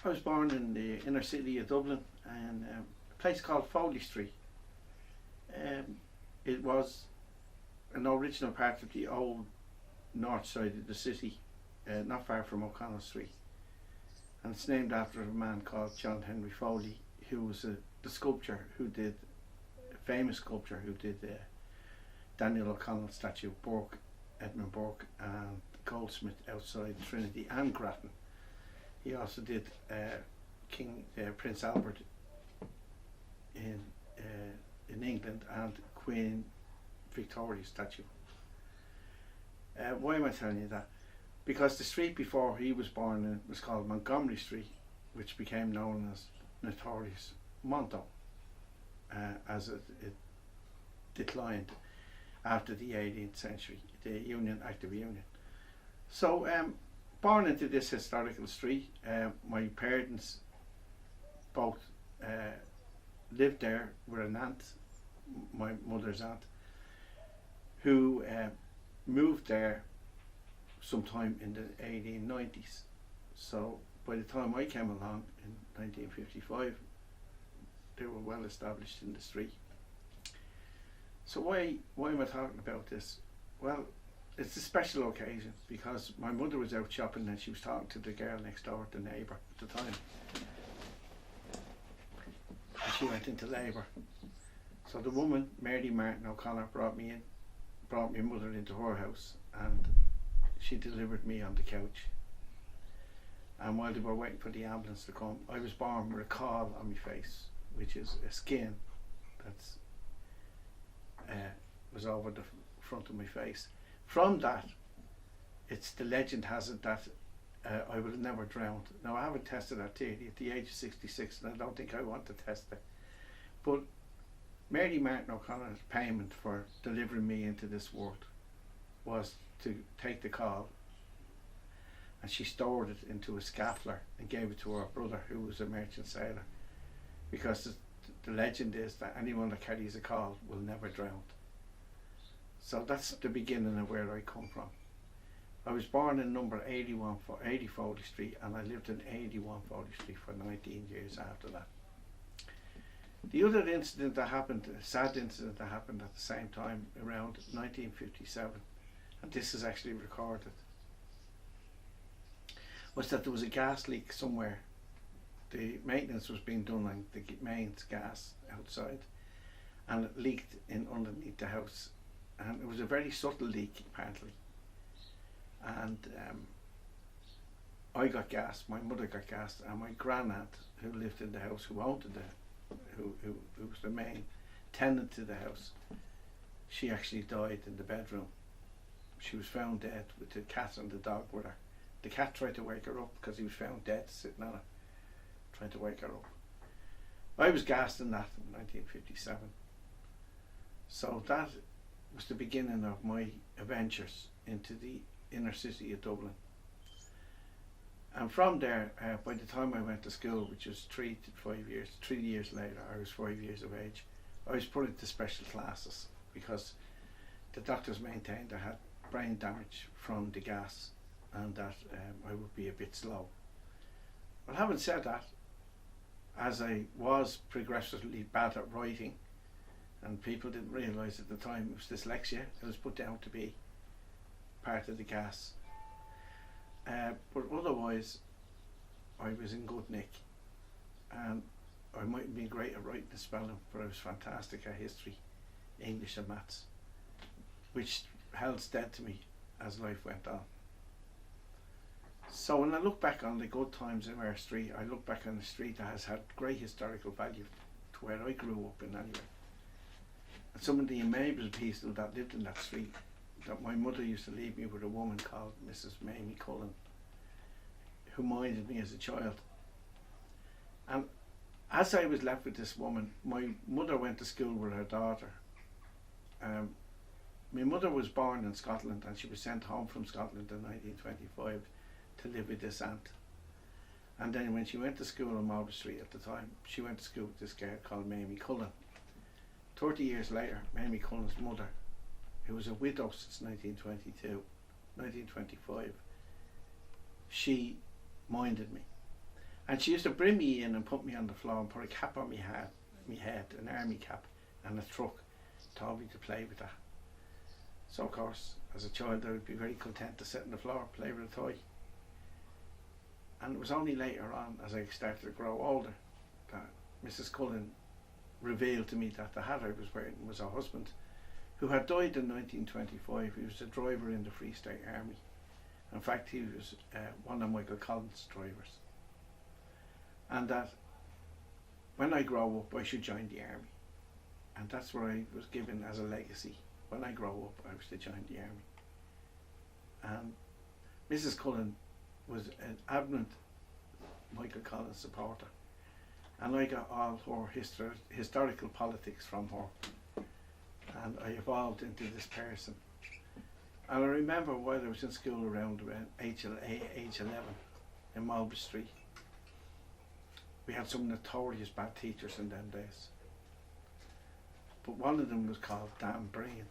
I was born in the inner city of Dublin, and a place called Foley Street. It was an original part of the old north side of the city, not far from O'Connell Street. And it's named after a man called John Henry Foley, who was the sculptor who did, a famous sculptor who did Daniel O'Connell's statue of Burke, Edmund Burke, and Goldsmith outside Trinity and Grattan. He also did Prince Albert in England and Queen Victoria's statue. Why am I telling you that? Because the street before he was born in was called Montgomery Street, which became known as Notorious Monto, as it declined after the 18th century, the Act of Union. So, born into this historical street, my parents both lived there with an aunt, my mother's aunt, who moved there sometime in the 1890s. So by the time I came along in 1955, they were well established in the street. So why am I talking about this? Well, it's a special occasion because my mother was out shopping and she was talking to the girl next door, the neighbour at the time. And she went into labour. So the woman, Mary Martin O'Connor, brought my mother into her house, and she delivered me on the couch. And while they were waiting for the ambulance to come, I was born with a caul on my face, which is a skin that's was over the front of my face. From that, the legend has it that I would have never drowned. Now, I haven't tested that theory at the age of 66, and I don't think I want to test it. But Mary Martin O'Connor's payment for delivering me into this world was to take the caul, and she stored it into a scaffler and gave it to her brother, who was a merchant sailor, because the legend is that anyone that carries a caul will never drown. So that's the beginning of where I come from. I was born in number 80 Foley Street, and I lived in 81 Foley Street for 19 years after that. The other incident that happened, a sad incident that happened at the same time, around 1957, and this is actually recorded, was that there was a gas leak somewhere. The maintenance was being done on the mains gas outside, and it leaked in underneath the house, and it was a very subtle leak apparently. And I got gassed, my mother got gassed, and my grandaunt, who lived in the house, who owned who was the main tenant to the house, she actually died in the bedroom. She was found dead with the cat and the dog with her. The cat tried to wake her up because he was found dead sitting on her, trying to wake her up. I was gassed in that in 1957. So that was the beginning of my adventures into the inner city of Dublin. And from there, by the time I went to school, which was 3 years later, I was 5 years of age, I was put into special classes because the doctors maintained I had brain damage from the gas, and that I would be a bit slow. But having said that, as I was progressively bad at writing, and people didn't realise at the time it was dyslexia, it was put down to be part of the gas. But otherwise, I was in good nick, and I mightn't be great at writing and spelling, but I was fantastic at history, English and maths, which held stead to me as life went on. So when I look back on the good times in our street, I look back on the street that has had great historical value to where I grew up in anyway. And some of the amazing people that lived in that street, that my mother used to leave me with a woman called Mrs. Mamie Cullen, who minded me as a child. And as I was left with this woman, my mother went to school with her daughter. My mother was born in Scotland, and she was sent home from Scotland in 1925 to live with this aunt. And then when she went to school on Marlborough Street at the time, she went to school with this girl called Mamie Cullen. 30 years later, Mamie Cullen's mother, who was a widow since 1925, she minded me. And she used to bring me in and put me on the floor and put a cap on me head, an army cap, and a truck. Told me to play with that. So of course, as a child, I would be very content to sit on the floor, play with a toy. And it was only later on, as I started to grow older, that Mrs. Cullen revealed to me that the hat I was wearing was her husband, who had died in 1925. He was a driver in the Free State Army. In fact, he was one of Michael Collins' drivers. And that when I grow up, I should join the army. And that's what I was given as a legacy. When I grow up, I was to join the army. And Mrs. Cullen was an adamant Michael Collins supporter. And I got all her historical politics from her. And I evolved into this person. And I remember while I was in school around age 11 in Mulberry Street, we had some notorious bad teachers in them days. But one of them was called Dan Breen.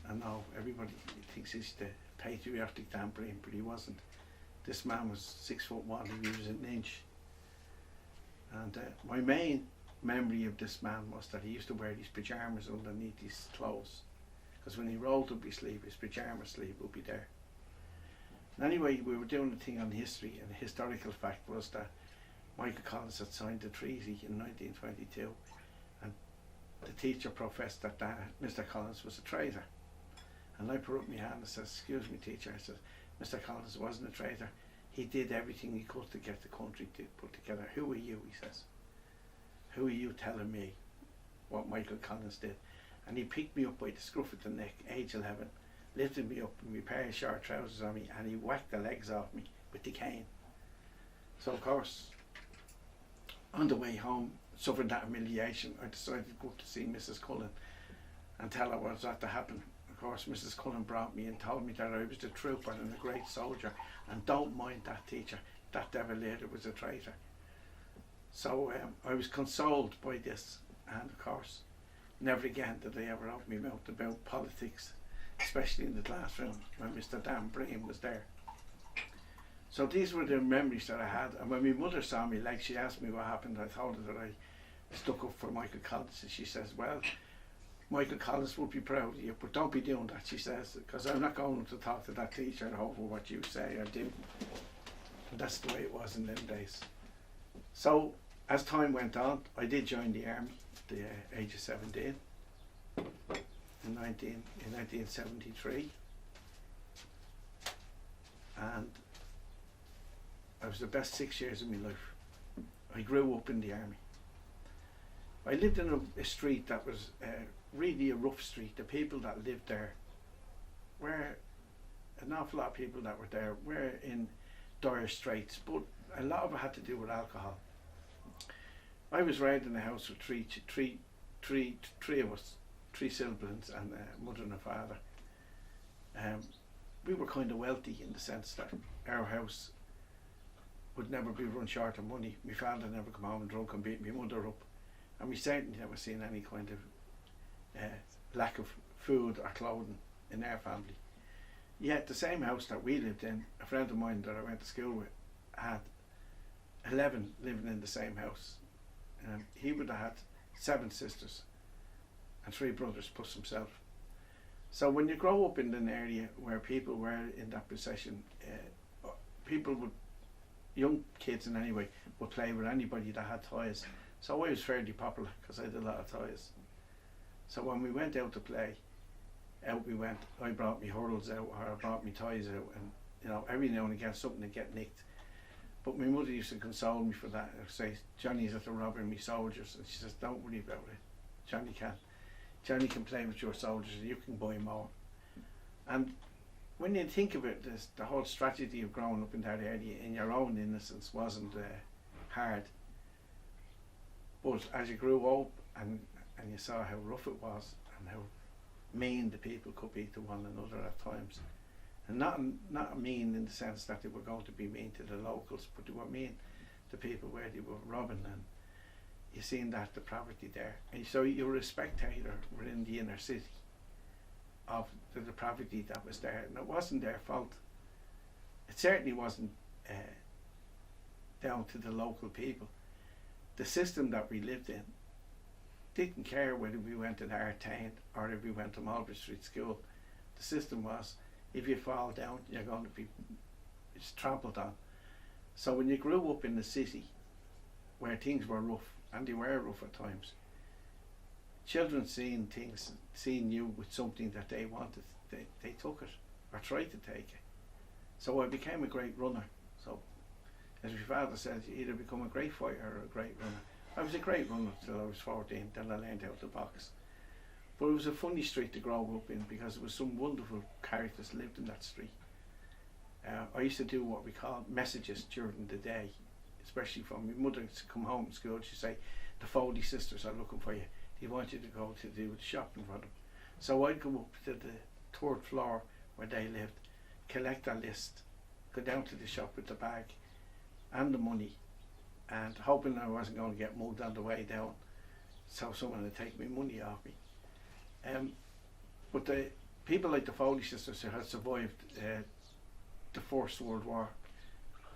And now everybody thinks he's the patriotic Dan Breen, but he wasn't. This man was 6'1", he was an inch. And my main memory of this man was that he used to wear these pyjamas underneath his clothes. Because when he rolled up his sleeve, his pyjama sleeve would be there. And anyway, we were doing a thing on history, and the historical fact was that Michael Collins had signed the treaty in 1922, and the teacher professed that Mr. Collins was a traitor. And I put up my hand and said, "Excuse me, teacher," I said, "Mr. Collins wasn't a traitor. He did everything he could to get the country to put together. Who are you?" he says. "Who are you telling me what Michael Collins did?" And he picked me up by the scruff of the neck, age 11, lifted me up in my pair of short trousers on me, and he whacked the legs off me with the cane. So of course, on the way home, suffering that humiliation, I decided to go up to see Mrs. Cullen and tell her what was to happen. Of course, Mrs. Cullen brought me and told me that I was the trooper and a great soldier, and don't mind that teacher, that devil later was a traitor. So I was consoled by this, and of course, never again did I ever open my mouth about politics, especially in the classroom when Mr. Dan Breen was there. So these were the memories that I had. And when my mother saw me, like, she asked me what happened, I told her that I stuck up for Michael Collins, and she says, "Well, Michael Collins would be proud of you, but don't be doing that," she says, "because I'm not going to talk to that teacher over what you say or do." And that's the way it was in them days. So as time went on, I did join the army at the age of 17 in 1973, and I was the best 6 years of my life. I grew up in the army. I lived in a street that was really a rough street. The people that lived there were, an awful lot of people that were there were in dire straits, but a lot of it had to do with alcohol. I was raised in a house with three of us, three siblings and a mother and a father. We were kind of wealthy in the sense that our house would never be run short of money. My father never come home drunk and beat my mother up, and we certainly never seen any kind of lack of food or clothing in our family. Yet the same house that we lived in, a friend of mine that I went to school with had 11 living in the same house. He would have had 7 sisters and 3 brothers plus himself. So when you grow up in an area where people were in that possession, people would, young kids in any way, would play with anybody that had toys. So I was fairly popular because I had a lot of toys. So when we went out to play, out we went. I brought me hurdles out, or I brought me toys out, and you know, every now and again something would get nicked. But my mother used to console me for that. I'd say, "Johnny's at the robbing me soldiers," and she says, "Don't worry about it. Johnny can play with your soldiers, and you can buy more." And when you think of it, the whole strategy of growing up in that area in your own innocence wasn't hard. But as you grew up and you saw how rough it was and how mean the people could be to one another at times, and not mean in the sense that they were going to be mean to the locals, but they were mean to people where they were robbing, and you seen that depravity there. And so you were a spectator within the inner city of the depravity that was there, and it wasn't their fault. It certainly wasn't down to the local people. The system that we lived in didn't care whether we went to Artane or if we went to Mulberry Street School. The system was, if you fall down, you're going to be trampled on. So when you grew up in the city, where things were rough, and they were rough at times, children seeing you with something that they wanted, they took it, or tried to take it. So I became a great runner. So, as my father said, you either become a great fighter or a great runner. I was a great runner till I was 14, then I learned how to box. But it was a funny street to grow up in because there was some wonderful characters lived in that street. I used to do what we call messages during the day, especially from my mother to come home from school. She'd say, the Foley sisters are looking for you. They want you to go to do the shopping for them. So I'd go up to the third floor where they lived, collect a list, go down to the shop with the bag and the money, and hoping I wasn't going to get mugged on the way down, so someone would take my money off me. But the people like the Foley sisters who had survived the First World War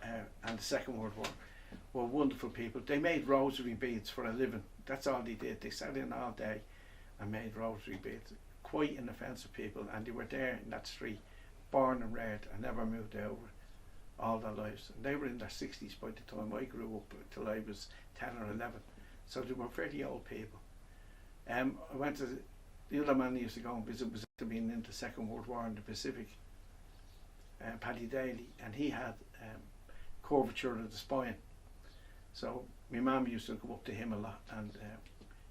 and the Second World War were wonderful people. They made rosary beads for a living. That's all they did. They sat in all day and made rosary beads. Quite inoffensive people, and they were there in that street, born and reared, and never moved over all their lives. And they were in their 60s by the time I grew up, till I was 10 or 11. So they were very old people. I went to the other man I used to go and visit was after being in the Second World War in the Pacific, Paddy Daly, and he had curvature of the spine. So my mum used to go up to him a lot, and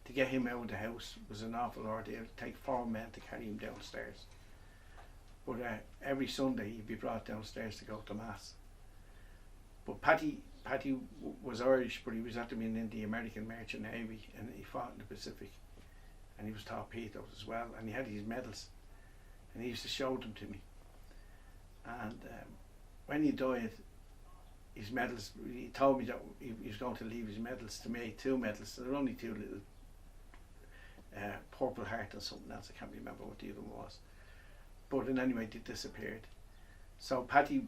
to get him out of the house was an awful ordeal. It'd take 4 men to carry him downstairs. But every Sunday he'd be brought downstairs to go to Mass. But Paddy was Irish, but he was after being in the American Merchant Navy, and he fought in the Pacific. And he was torpedoed as well, and he had his medals, and he used to show them to me. And when he died, his medals, he told me that he was going to leave his medals to me, 2 medals. There were only 2 little Purple Heart and something else. I can't remember what the other one was. But in any way, they disappeared. So Paddy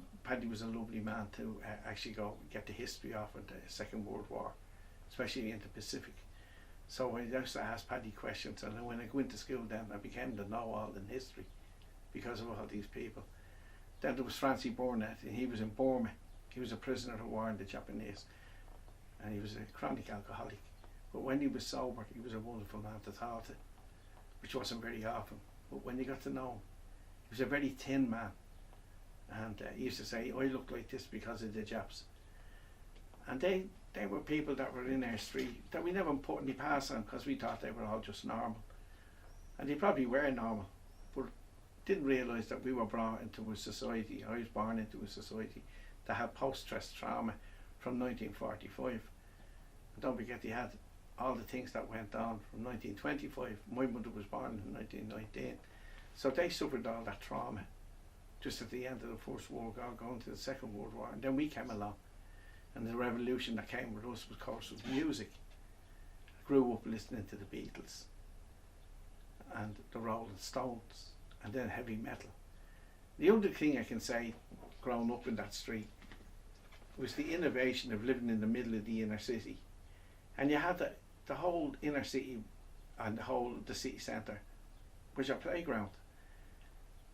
was a lovely man to actually go get the history of the Second World War, especially in the Pacific. So I used to ask Paddy questions, and when I go into school then, I became to know all in history because of all these people. Then there was Francie Burnett, and he was in Burma. He was a prisoner of war in the Japanese, and he was a chronic alcoholic. But when he was sober, he was a wonderful man to talk to, which wasn't very often. But when you got to know him, he was a very thin man, and he used to say, I look like this because of the Japs. And they were people that were in our street that we never put any pass on because we thought they were all just normal. And they probably were normal, but didn't realise that we were brought into a society, I was born into a society that had post-stress trauma from 1945. And don't forget, they had all the things that went on from 1925. My mother was born in 1919. So they suffered all that trauma just at the end of the First World War, going to the Second World War. And then we came along. And the revolution that came with us, of course, was music. I grew up listening to the Beatles and the Rolling Stones, and then heavy metal. The other thing I can say, growing up in that street, was the innovation of living in the middle of the inner city. And you had the whole inner city and the city centre was your playground.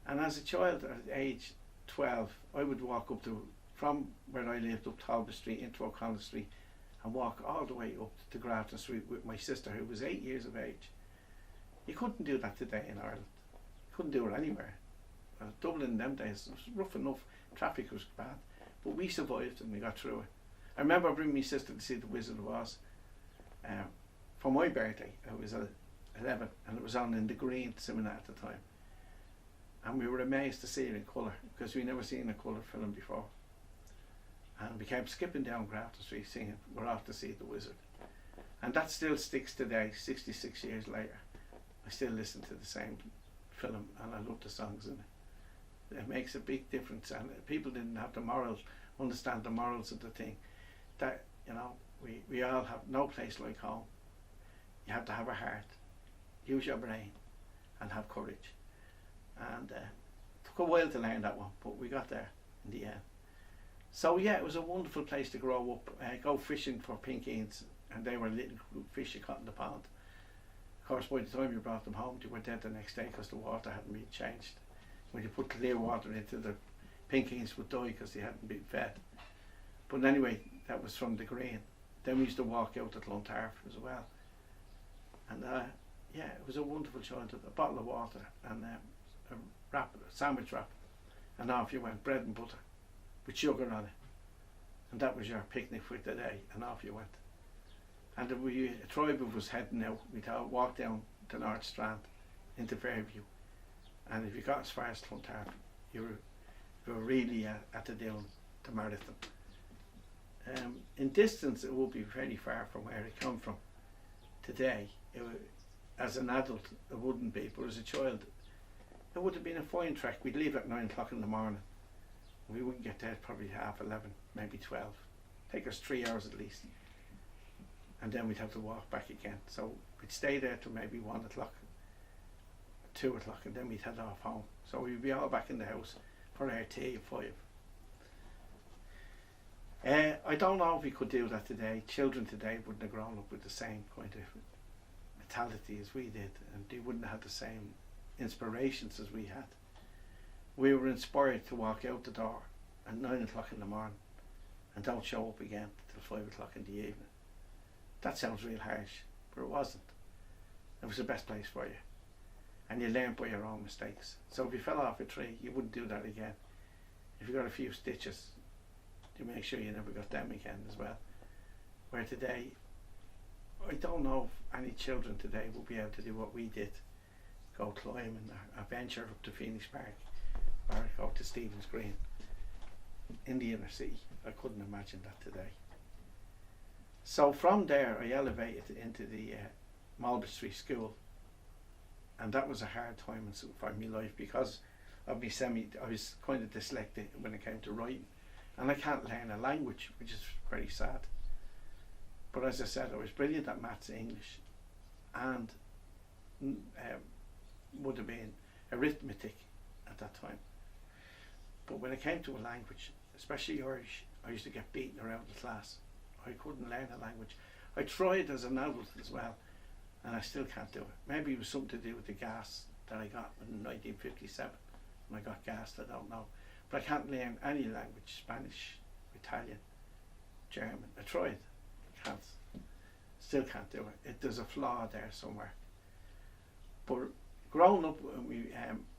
And as a child at age 12, I would walk up from where I lived up Talbot Street into O'Connell Street and walk all the way up to Grafton Street with my sister, who was 8 years of age. You couldn't do that today in Ireland. You couldn't do it anywhere. Dublin in them days, it was rough enough, traffic was bad, but we survived and we got through it. I remember bringing my sister to see The Wizard of Oz for my birthday. I was 11, and it was on in the Green cinema at the time. And we were amazed to see it in colour, because we never seen a colour film before. And we kept skipping down Grafton Street singing, we're off to see The Wizard. And that still sticks today, 66 years later. I still listen to the same film, and I love the songs in it. It makes a big difference, and people didn't have the morals, understand the morals of the thing. That, you know, we all have no place like home. You have to have a heart, use your brain, and have courage. And it took a while to learn that one, but we got there in the end. So yeah, it was a wonderful place to grow up. Go fishing for pinkeens, and they were little fish you caught in the pond. Of course, by the time you brought them home, they were dead the next day because the water hadn't been changed. When you put clear water into the pinkeens would die because they hadn't been fed. But anyway, that was from the green. Then we used to walk out at Clontarf as well. And yeah, it was a wonderful childhood. A bottle of water and a sandwich wrap. And off you went, bread and butter with sugar on it. And that was your picnic for the day, and off you went. And a tribe of us heading out, we'd walk down the North Strand into Fairview. And if you got as far as Clontarf, you were really at the down to marathon. In distance, it would be very far from where it come from today. As an adult, it wouldn't be, but as a child, it would have been a fine trek. We'd leave at 9 o'clock in the morning. We wouldn't get there probably 11:30, maybe 12. Take us 3 hours at least. And then we'd have to walk back again. So we'd stay there till maybe 1 o'clock, 2 o'clock, and then we'd head off home. So we'd be all back in the house for our tea at 5. I don't know if we could do that today. Children today wouldn't have grown up with the same kind of mentality as we did, and they wouldn't have had the same inspirations as we had. We were inspired to walk out the door at 9 o'clock in the morning and don't show up again till 5 o'clock in the evening. That sounds real harsh, but it wasn't. It was the best place for you. And you learned by your own mistakes. So if you fell off a tree, you wouldn't do that again. If you got a few stitches, you make sure you never got them again as well. Where today, I don't know if any children today will be able to do what we did. Go climbing or venture up to Phoenix Park or go to Stephen's Green in the inner city. I couldn't imagine that today. So from there I elevated into the Mulberry Street School, and that was a hard time for my life because of I was kind of dyslexic when it came to writing, and I can't learn a language, which is very sad. But as I said, I was brilliant at maths, English, and would have been arithmetic at that time. But when it came to a language, especially Irish, I used to get beaten around the class. I couldn't learn a language. I tried as an adult as well, and I still can't do it. Maybe it was something to do with the gas that I got in 1957 when I got gas, I don't know. But I can't learn any language, Spanish, Italian, German. I tried, can't. Still can't do it. There's a flaw there somewhere. But growing up,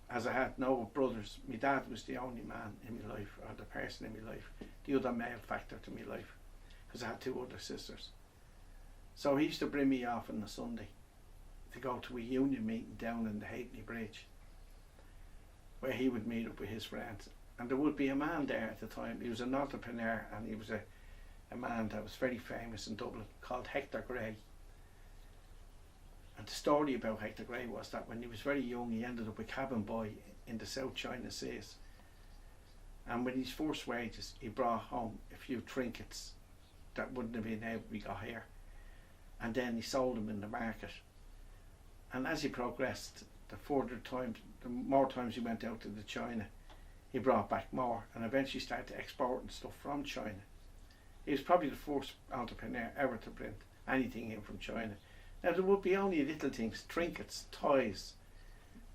as I had no brothers, my dad was the only man in my life, or the person in my life, the other male factor to my life, because I had 2 other sisters. So he used to bring me off on a Sunday to go to a union meeting down in the Halfpenny Bridge, where he would meet up with his friends. And there would be a man there at the time. He was an entrepreneur, and he was a man that was very famous in Dublin called Hector Gray. And the story about Hector Gray was that when he was very young, he ended up a cabin boy in the South China Seas. And with his first wages, he brought home a few trinkets that wouldn't have been able to be got here. And then he sold them in the market. And as he progressed, the more times he went out to the China, he brought back more, and eventually started exporting stuff from China. He was probably the first entrepreneur ever to bring anything in from China. Now there would be only little things, trinkets, toys,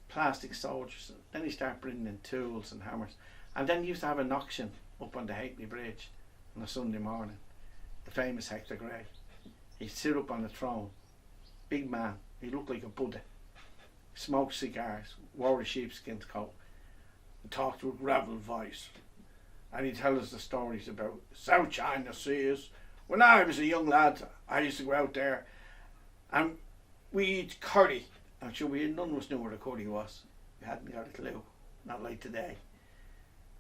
plastic soldiers. Then he started bringing in tools and hammers. And then he used to have an auction up on the Halfpenny Bridge on a Sunday morning. The famous Hector Gray. He'd sit up on the throne, big man, he looked like a Buddha. Smoked cigars, wore a sheepskin coat, and talked with a gravel voice. And he'd tell us the stories about South China Seas. When I was a young lad, I used to go out there and we eat curry. I'm sure none of us knew what a curry was. We hadn't got a clue, not like today.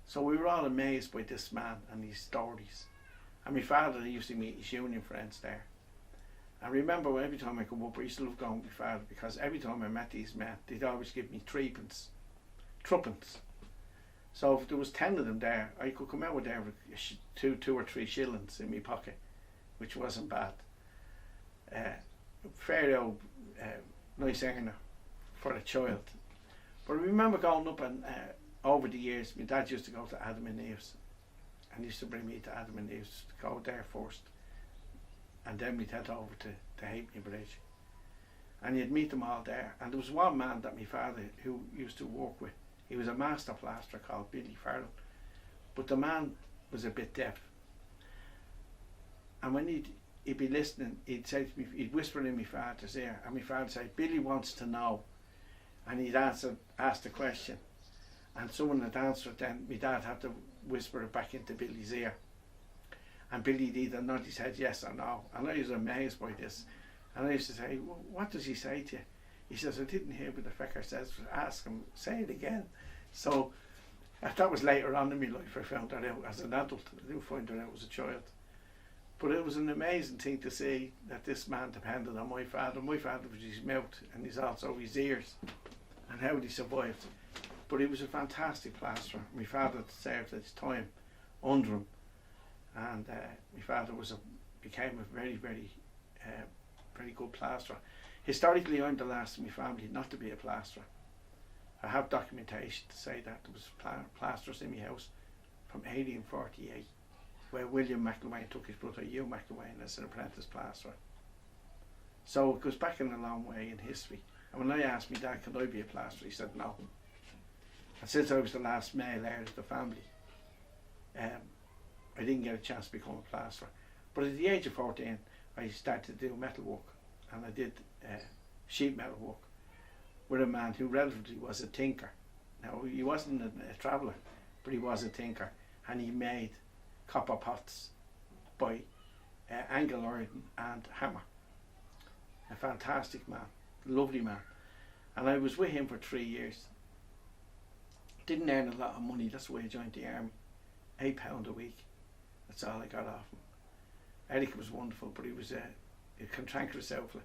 So we were all amazed by this man and his stories. And my father used to meet his union friends there. I remember every time I come up, I used to love going with my father, because every time I met these men, they'd always give me threepence, So if there was 10 of them there, I could come out with there with two or three shillings in my pocket, which wasn't bad. Fair old nice earner for a child. But I remember going up and over the years, my dad used to go to Adam and Eve's, and he used to bring me to Adam, and he used to go there first, and then we'd head over to the Halfpenny Bridge, and you'd meet them all there. And there was one man that my father who used to work with. He was a master plasterer called Billy Farrell, but the man was a bit deaf, and when he'd be listening, he'd say to me, he'd whisper in my father's ear, and my father would say, Billy wants to know, and he'd ask the question, and someone would answer it. Then my dad had to whisper it back into Billy's ear, and Billy'd either nod his head yes or no. And I was amazed by this, and I used to say, well, what does he say to you? He says, I didn't hear what the fecker says. Ask him, say it again. So that was later on in my life. I found that out as an adult. I didn't find that out as a child. But it was an amazing thing to see that this man depended on my father. My father was his mouth, and he's also his ears, and how he survived. But he was a fantastic plasterer. My father served his time under him, and my father became a very, very, very good plasterer. Historically, I'm the last in my family not to be a plasterer. I have documentation to say that there was plasterers in my house from 1848. Where William McElwaine took his brother Hugh McElwaine as an apprentice plasterer. So it goes back in a long way in history. And when I asked my dad, could I be a plasterer, he said no. And since I was the last male heir of the family, I didn't get a chance to become a plasterer. But at the age of 14, I started to do metal work, and I did sheet metal work with a man who relatively was a tinker. Now, he wasn't a traveller, but he was a tinker, and he made copper pots by angle iron and hammer. A fantastic man, lovely man. And I was with him for 3 years. Didn't earn a lot of money, that's why I joined the army. £8 a week, that's all I got off him. Eric was wonderful, but he was a cantankerous outfit.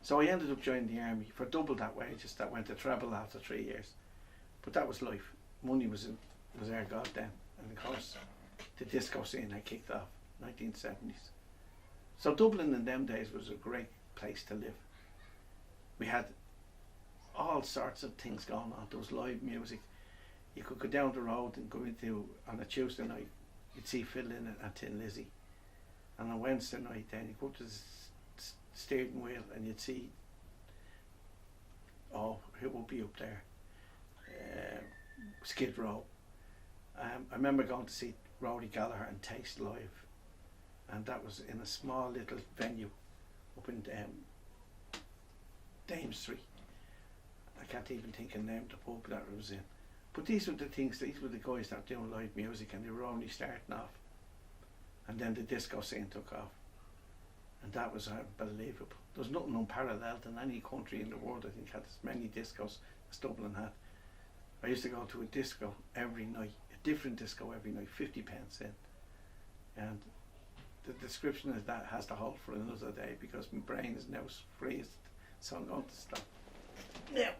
So I ended up joining the army for double that wages. That went to treble after 3 years. But that was life. Money was our god then. And of course, the disco scene had kicked off, 1970s. So Dublin in them days was a great place to live. We had all sorts of things going on. There was live music. You could go down the road and go into, on a Tuesday night, you'd see Phil Lynott and Tin Lizzy. And on Wednesday night then you go to the steering wheel and you'd see, who would be up there? Skid Row. I remember going to see Rory Gallagher and Taste live, and that was in a small little venue up in Dame Street. I can't even think of the name of the pub that it was in. But these were the things, these were the guys that were doing live music, and they were only starting off. And then the disco scene took off, and that was unbelievable. There's nothing unparalleled in any country in the world, I think, had as many discos as Dublin had. I used to go to a disco every night, a different disco every night, 50 pence in. And the description of that has to hold for another day because my brain is now freezed, so I'm going to stop now.